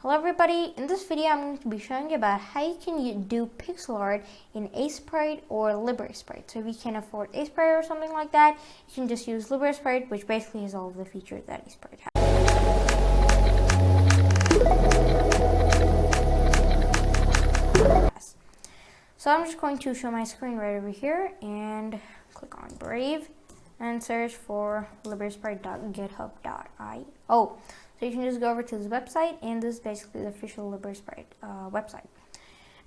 Hello everybody, in this video I'm going to be showing you about how you can do pixel art in Aseprite or LibreSprite. So if you can't afford Aseprite or something like that, you can just use LibreSprite, which basically has all of the features that Aseprite has. So I'm just going to show my screen right over here and click on Brave and search for libresprite.github.io. So you can just go over to this website, and this is basically the official LibreSprite website.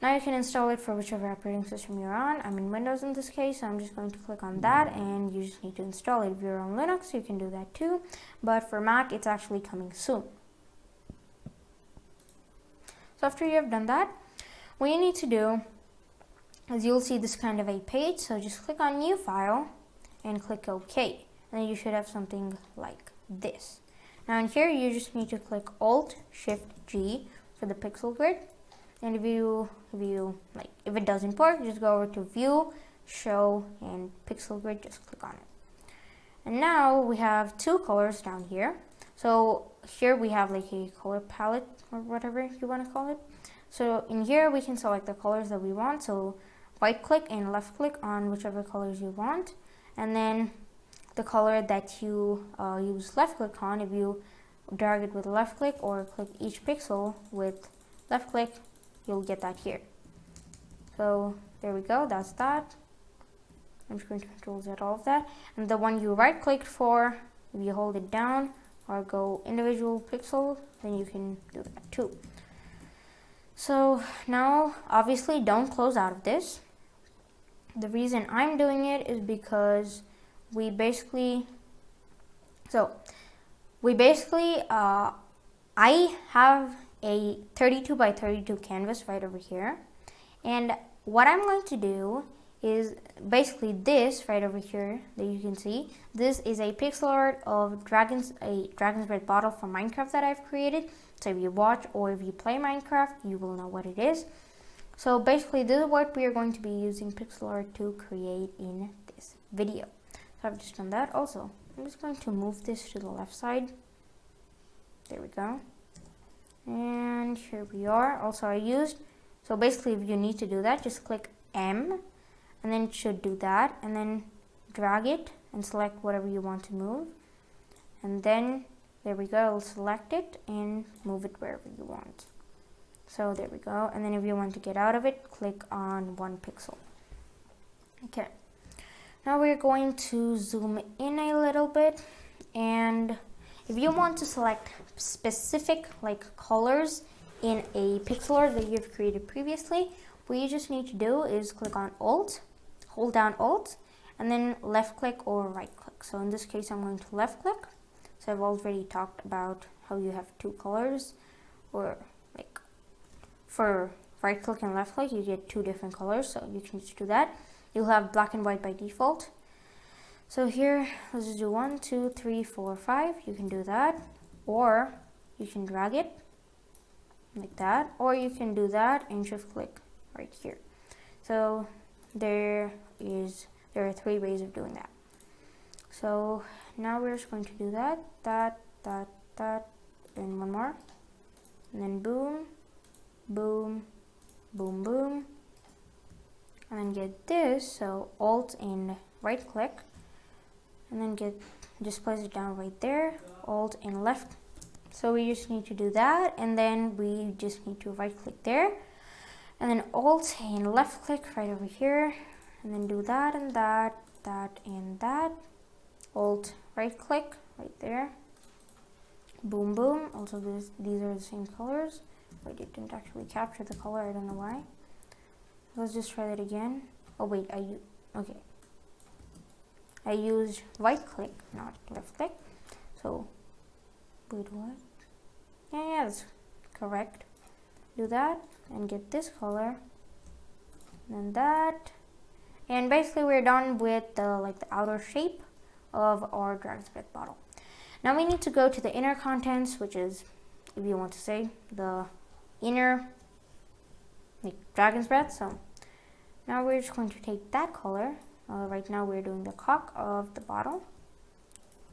Now you can install it for whichever operating system you're on. I'm in Windows in this case, so I'm just going to click on that, and you just need to install it. If you're on Linux, you can do that too, but for Mac, it's actually coming soon. So after you have done that, what you need to do is you'll see this kind of a page, so just click on New File and click OK, and then you should have something like this. Now in here you just need to click Alt-Shift-G for the pixel grid, and if it doesn't work, just go over to View, Show, and Pixel Grid, just click on it. And now we have two colors down here. So here we have like a color palette or whatever you want to call it. So in here we can select the colors that we want, so right click and left click on whichever colors you want, and then the color that you use left click on, if you drag it with left click or click each pixel with left click, you'll get that here. So there we go, that's that. I'm just going to Control Z all of that. And the one you right clicked for, if you hold it down or go individual pixel, then you can do that too. So now obviously don't close out of this. The reason I'm doing it is because I have a 32 by 32 canvas right over here, and what I'm going to do is basically this right over here that you can see. This is a pixel art of a dragon's breath bottle from Minecraft that I've created. So if you watch or if you play Minecraft, you will know what it is. So basically this is what we are going to be using pixel art to create in this video. So I've just done that. Also, I'm just going to move this to the left side. There we go. And here we are. Also so basically if you need to do that, just click M, and then it should do that, and then drag it and select whatever you want to move. And then there we go, select it and move it wherever you want. So there we go. And then if you want to get out of it, click on one pixel. Okay. Now we're going to zoom in a little bit, and if you want to select specific colors in a pixel art that you've created previously, what you just need to do is click on Alt, hold down Alt, and then left click or right click. So in this case I'm going to left click. So I've already talked about how you have two colors, or for right click and left click you get two different colors, so you can just do that. You'll have black and white by default. So here, let's just do 1, 2, 3, 4, 5. You can do that, or you can drag it like that, or you can do that and shift click right here. So there are three ways of doing that. So now we're just going to do that, and one more, and then boom, boom, boom, boom. And then get this, so Alt and right click, and then just place it down right there, Alt and left. So we just need to do that, and then we just need to right click there, and then Alt and left click right over here, and then do that and that, and that, Alt right click right there, boom boom. Also these are the same colors. Wait, it didn't actually capture the color, I don't know why. Let's just try that again. Oh wait, I used right click, not left click. So wait, what? Yeah, that's correct. Do that and get this color, and then that, and basically we're done with the outer shape of our dragon's breath bottle. Now we need to go to the inner contents, which is, if you want to say, the inner dragon's breath. So now we're just going to take that color. Right now we're doing the cock of the bottle.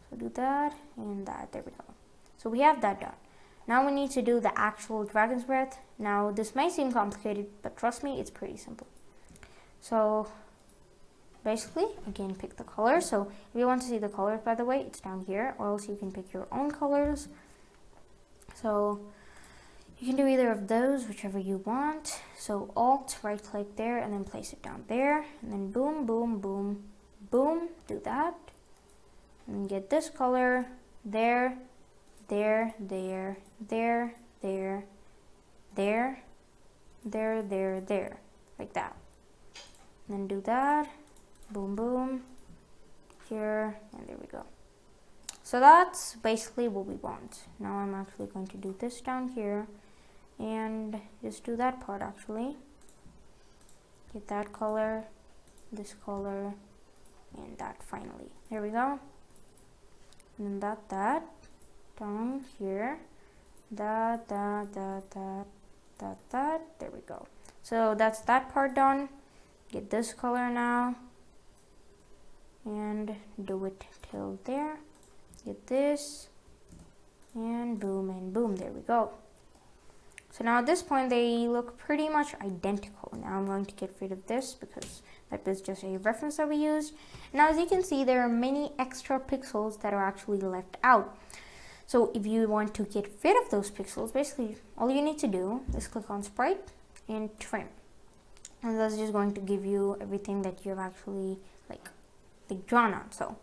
So do that and that. There we go. So we have that done. Now we need to do the actual dragon's breath. Now this may seem complicated, but trust me, it's pretty simple. So basically, again, pick the color. So if you want to see the colors, by the way, it's down here, or else you can pick your own colors. So you can do either of those, whichever you want. So Alt, right click there, and then place it down there, and then boom, boom, boom, boom, do that. And get this color there, there, there, there, there, there, there, there, there, like that. And then do that, boom, boom, here, and there we go. So that's basically what we want. Now I'm actually going to do this down here and just do that part actually. Get that color, this color, and that finally. There we go. And then that down here, that, there we go. So that's that part done. Get this color now and do it till there. Get this and boom, there we go. So now at this point they look pretty much identical. Now I'm going to get rid of this because that was just a reference that we used. Now as you can see, there are many extra pixels that are actually left out. So if you want to get rid of those pixels, basically all you need to do is click on Sprite and trim. And that's just going to give you everything that you've actually like drawn on. So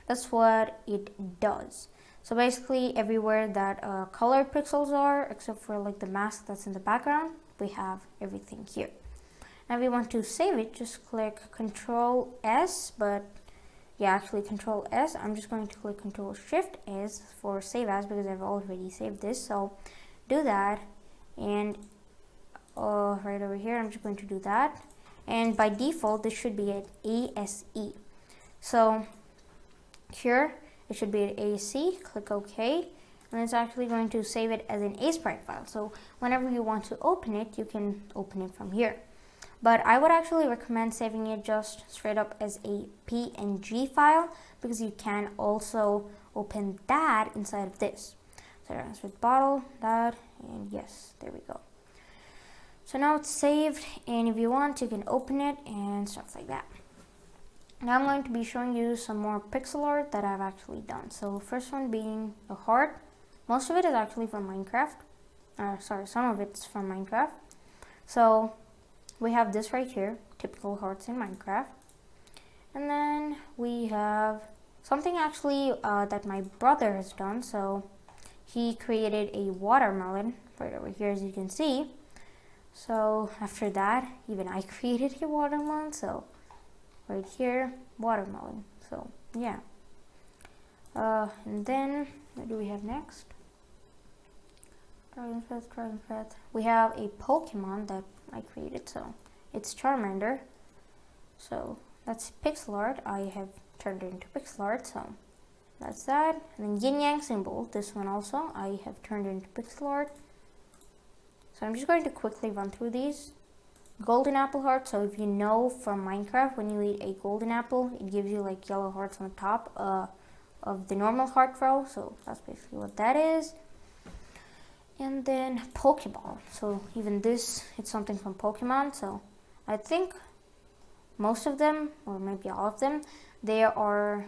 that's what it does. So basically everywhere that colored pixels are, except for like the mask that's in the background, we have everything here. Now if you want to save it, just click Control S, but yeah, actually Control S. I'm just going to click Control Shift S for save as because I've already saved this. So do that, and right over here, I'm just going to do that. And by default, this should be at ASE. So here, it should be at ASE, click OK, and it's actually going to save it as an Aseprite file. So whenever you want to open it, you can open it from here. But I would actually recommend saving it just straight up as a PNG file because you can also open that inside of this. So that's with bottle, that, and yes, there we go. So now it's saved, and if you want, you can open it and stuff like that. Now I'm going to be showing you some more pixel art that I've actually done. So first one being a heart. Most of it is actually from Minecraft. Sorry, some of it's from Minecraft. So we have this right here, typical hearts in Minecraft. And then we have something actually that my brother has done. So he created a watermelon right over here, as you can see. So after that, even I created a watermelon. So right here, watermelon. So yeah. And then what do we have next? Dragon's Breath. We have a Pokemon that I created. So it's Charmander. So that's pixel art. I have turned it into pixel art. So that's that. And then Yin Yang symbol. This one also I have turned it into pixel art. So I'm just going to quickly run through these. Golden apple heart. So if you know from Minecraft, when you eat a golden apple, it gives you like yellow hearts on the top of the normal heart row. So that's basically what that is. And then Pokeball. So even this, it's something from Pokemon. So I think most of them, or maybe all of them, they are,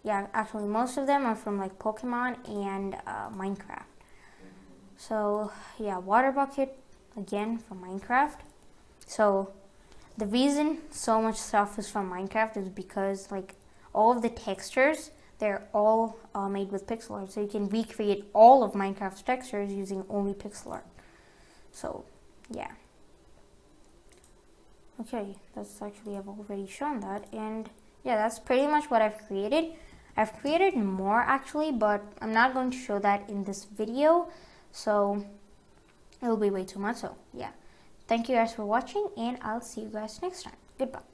yeah, actually most of them are from like Pokemon and Minecraft. So yeah, water bucket, again from Minecraft. So the reason so much stuff is from Minecraft is because like all of the textures, they're all made with pixel art. So you can recreate all of Minecraft's textures using only pixel art. So yeah. Okay, that's actually, I've already shown that. And yeah, that's pretty much what I've created. I've created more actually, but I'm not going to show that in this video. So it'll be way too much. So yeah. Thank you guys for watching, and I'll see you guys next time. Goodbye.